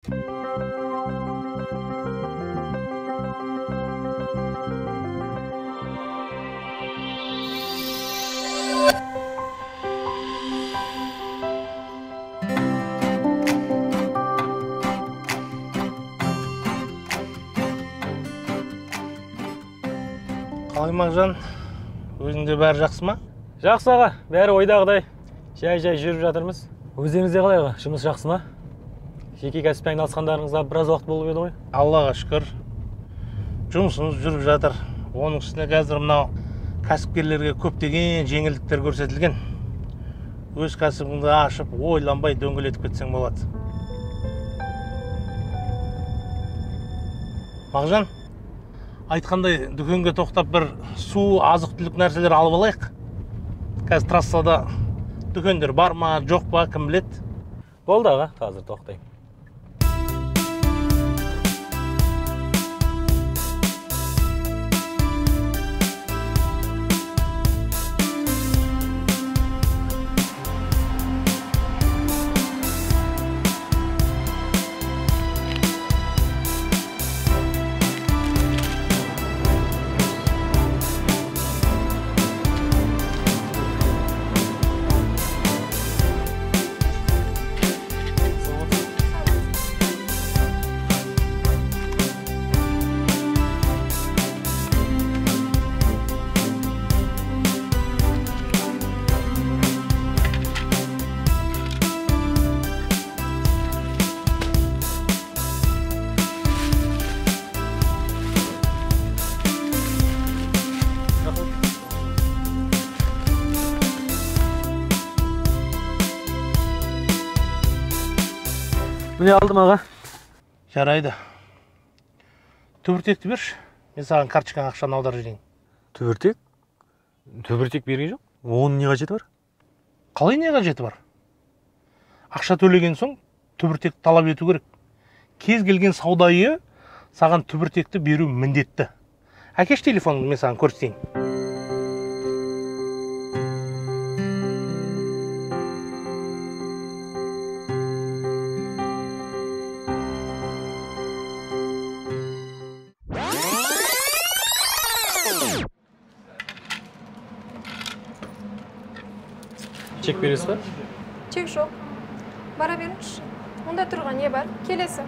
Қалай Мағжан, өзіңде бәрі жақсы ма? Жақсы аға, бәрі ойдағыдай. Жай жүріп жатырмыз. Өздеріңізде қалай аға, жұмыс жақсы ма? Жеке кәсіппен айналысқандарыңызға біраз уақыт болып еді ғой? Аллаға шүкір. Жұмысымыз жүріп жатыр. Оның үстіне қазір мынау кәсіпкерлерге көптеген жеңілдіктер көрсетілген. Өз кәсібіңді ашып, ойланбай дөңгелетіп кетсең болады. Мағжан, айтқандай дүкенге тоқтап бір су, азық-түлік нәрселер алып алайық. Қазір трассада дүкендер бар ма, жоқ па, кім біледі? Болды аға, қазір тоқтайым. Міне алдым аға. Жарайды. Түбіртекті берші. Мен саған карточкаға ақшаны аударып жіберейін. Түбіртек? Түбіртек берген жоқ. Оның не қажеті бар? Қалай не қажеті бар? Ақша төлеген соң түбіртек талап ету керек. Кез келген сауда үйі саған түбіртекті беру міндетті. Әкеш телефоныңды, мен саған көрсетейін. Чек бересіз ба? Чек жоқ. Бара беріңізші. Онда тұрған не бар? Келесі.